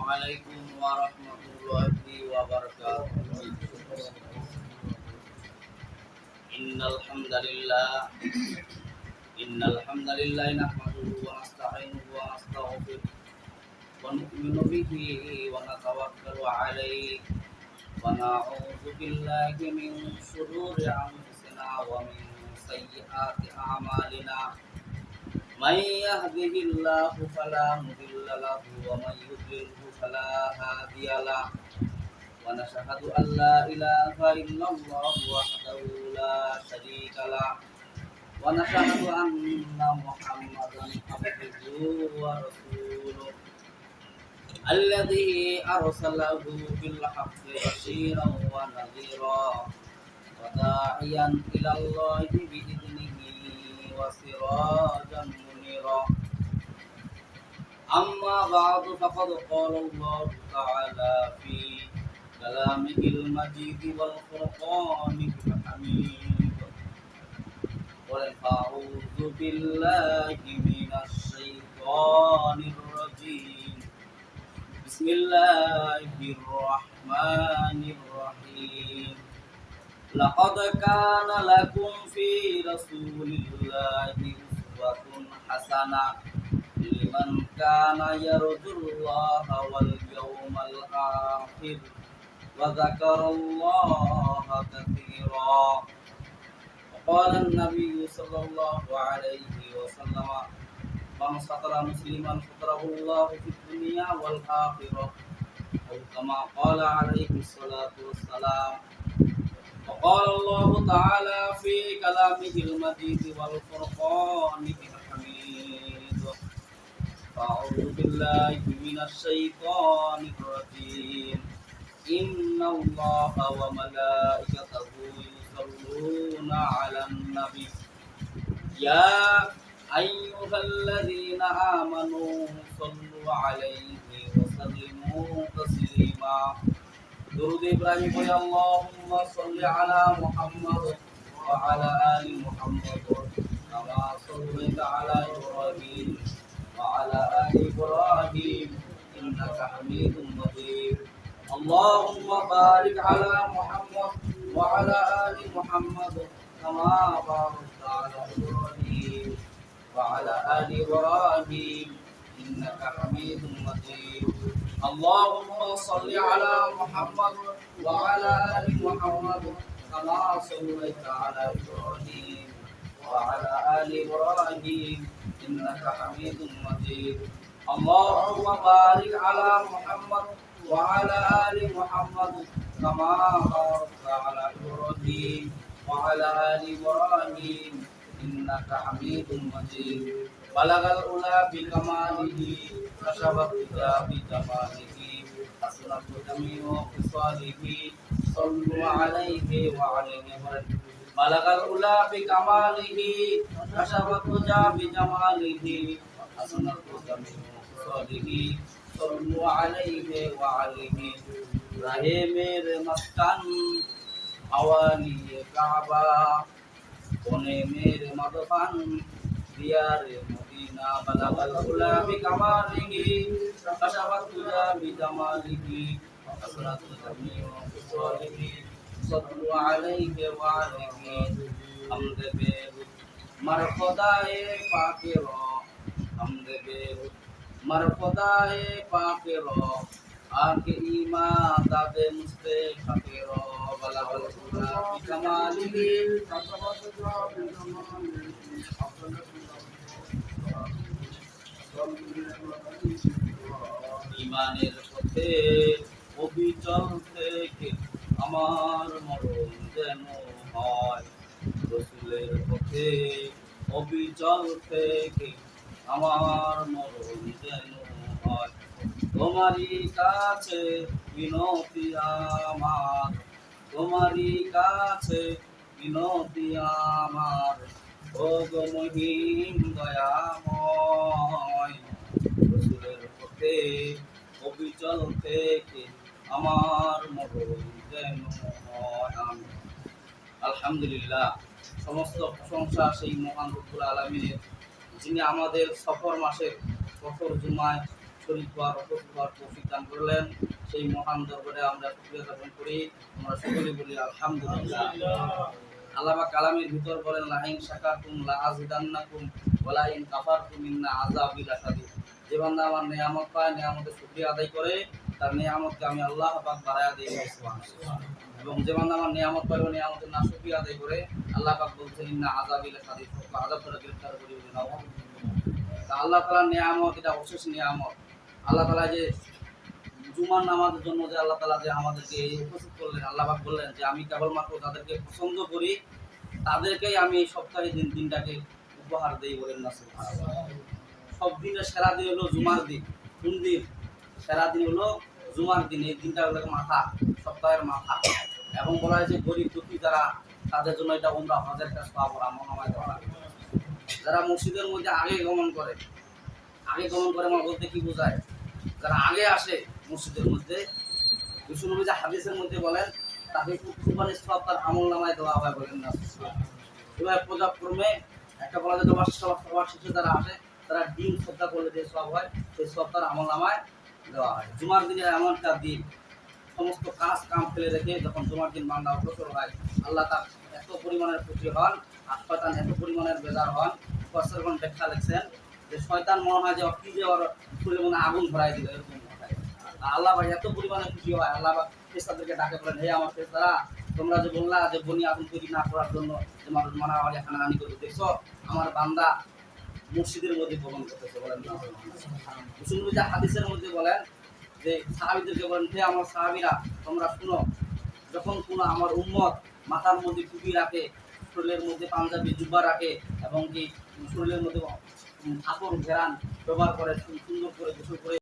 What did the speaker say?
عليكم ورحمة الله وبركاته. إن الحمد لله إن الحمد لله نحمده ونستعينه ونستغفره ونؤمن به ونتوكل عليه ونعوذ بالله من شرور أنفسنا ومن سيئات أعمالنا. من يهده الله فلا مضل له ومن يضلله فلا هادي له ونشهد أن لا إله إلا الله وحده لا شريك له ونشهد أن محمدا عبده ورسوله الذي أرسله بالحق بشيرا ونذيرا وداعيا إلى الله بإذنه وسراجا منيرا. أما بعد فقد قال الله تعالى في كلامه المجيد والفرقان الحميد: أعوذ بالله من الشيطان الرجيم. بسم الله الرحمن الرحيم. لقد كان لكم في رسول الله أسوة حسنة لمن كان يرجو الله واليوم الآخر وذكر الله كثيرا. وقال النبي صلى الله عليه وسلم: من ستر مسلما ستره الله في الدنيا والآخرة، أو كما قال عليه الصلاة والسلام. وقال الله تعالى في كلامه المجيد والفرقان الحميد: أعوذ بالله من الشيطان الرجيم. إن الله وملائكته يصلون على النبي يا أيها الذين آمنوا صلوا عليه وسلموا تسليما. درود إبراهيم يا اللهم صل على محمد وعلى آل محمد كما صليت على إبراهيم وعلى آل إبراهيم إنك حميد مجيد. اللهم بارك على محمد وعلى آل محمد كما باركت على إبراهيم وعلى آل إبراهيم إنك حميد مجيد. اللهم صل على محمد وعلى آل محمد كما صليت على إبراهيم وعلى آل إبراهيم إنك حميد مجيد. اللهم بارك على محمد وعلى آل محمد كما باركت على إبراهيم وعلى آل إبراهيم إنك حميد مجيد. بلغ العلا بكماله كشف الدجى بجماله حسنت جميع خصاله صلوا عليه وعليهم. بلغ العلا بكماله كشف الدجى بجماله حسنت جميع خصاله صلوا عليه وعليهم. رہے میرے مسکن حوالی کعبہ কোনে মেরে মদফান দিয়ারে মদিনা। বালাগাল উলা বিকামালিহি কাশাফাত তুজা বিজামালিহি আসরাত জামিউ ফুসালিহি সাল্লু আলাইহি ওয়া আলিহি। হামদে বেরুদ মার খোদায়ে পাকের, হামদে বেরুদ মার খোদায়ে পাকের, আকে ঈমান দাদে মুস্তে ফাকির। বালাগাল উলা বিকামালিহি ইমানের পথে অবিচল থেকে আমার মরণ যেন হয়। রসুলের পথে অবিচল থেকে আমার মরণ যেন হয়। তোমারই কাছে বিনতি আমার, তোমারই কাছে বিনতি আমার, ও গো মহিম দয়াময়। রসুলের পথে অবিচল থেকে আমার মরণ যেন হয়। আমিন। আলহামদুলিল্লাহ, সমস্ত প্রশংসা সেই মহান রব্বুল আলামিনের, যিনি আমাদের সফর মাসের সফর জুমায় শরীর হওয়ার উপস্থিত হওয়ার তৌফিক দান করলেন। সেই মহান দরবারে আমরা শুকরিয়া জ্ঞাপন করি, আমরা সকলে বলি আলহামদুলিল্লাহ। আল্লাহ পাক কালামের ভিতর বলেন, লা ইন শাকারতুম লা আযিদান্নাকুম ওয়া লা ইন কাফারতুম ইন্না আযাবি লাশাদীদ। যে বান্দা আমার নিয়ামত পায়, নিয়ামতের শুকরিয়া আদায় করে, তার নিয়ামতকে আমি আল্লাহ পাক বাড়ায়া দেই। সুবহানাল্লাহ। এবং যে বান্দা আমার নিয়ামত পায়, নিয়ামতের নাশুকরিয়া আদায় করে, আল্লাহ পাক বলছেন, ইন্না আযাবি লাশাদীদ, আযাব দ্বারা গ্রেফতার করি বলে নাও। তা আল্লাহ তাআলার নিয়ামত, এটা অশেষ নিয়ামত। আল্লাহ তাআলা যে জুমার নামাজের জন্য যে আল্লাহ তাআলা যে আমাদেরকে উপস্থিত করলেন, আল্লাহ পাক বললেন যে আমি কেবলমাত্র যাদেরকে পছন্দ করি তাদেরকেই আমি এই সপ্তাহে দিনটাকে উপহার দেই, বলেন না সুবহানাল্লাহ। সব দিনের সেরা দিন হলো জুমার দিন। কোন দিন? সেরা দিন হলো জুমার দিন। এই দিনটা হলো মাথা, সপ্তাহের মাথা। এবং বলা হয়েছে গরিব দুঃখী যারা, তাদের জন্য এটা উমরা হজের কাজ পাওয়া আমলনামায় দেওয়া। যারা মসজিদের মধ্যে আগে গমন করে আমার বলতে কি বোঝায়? যারা আগে আসে মসজিদের মধ্যে, বিষ্ণুনবী যে হাদিসের মধ্যে বলেন, তাকে কুরবানির সওয়াব তার আমলনামায় দেওয়া হয়, বলেন না। এবার পর্যায়ক্রমে একটা বলা যায় সবার শেষে যারা আসে তারা ডিম শ্রদ্ধা করলে যে সওয়াব হয়, সেই সওয়াব তার আমলনামায় দেওয়া হয়। জুমার দিনে এমন একটা দিন, সমস্ত কাজ কাম ফেলে রেখে যখন জুমার দিন বান্দা অগ্রসর হয়, আল্লাহ তার এত পরিমাণের খুশি হন, আর শয়তান এত পরিমাণের বেজার হন। ফসরগণ ব্যাখ্যা লিখছেন যে শয়তান মনে হয় যে কি যে ওর শরীরে মনে আগুন ধরাই দিল, এরকম হয়। আল্লাহ ভাই এত পরিমাণে খুশি হয়, আল্লাহ ফেরেশতাদেরকে ডাকে বলেন, হে আমার ফেরেশতারা, তোমরা যে বললা যে বনি আগুন তৈরি না করার জন্য যে মানুষ মারামারি হানাহানি করবে, দেখছো আমার বান্দা মসজিদের মধ্যে ভ্রমণ করতেছে, বলেন না। মুসলিম যে হাদিসের মধ্যে বলেন যে সাহাবীদেরকে বলেন, হে আমার সাহাবীরা, তোমরা শুনো, যখন কোনো আমার উম্মত মাথার মধ্যে টুপি রাখে, শরীরের মধ্যে পাঞ্জাবি জুব্বা রাখে, এবং কি শরীরের মধ্যে কাপড় ঘেরান ব্যবহার করে, সুন্দর করে গোসল করে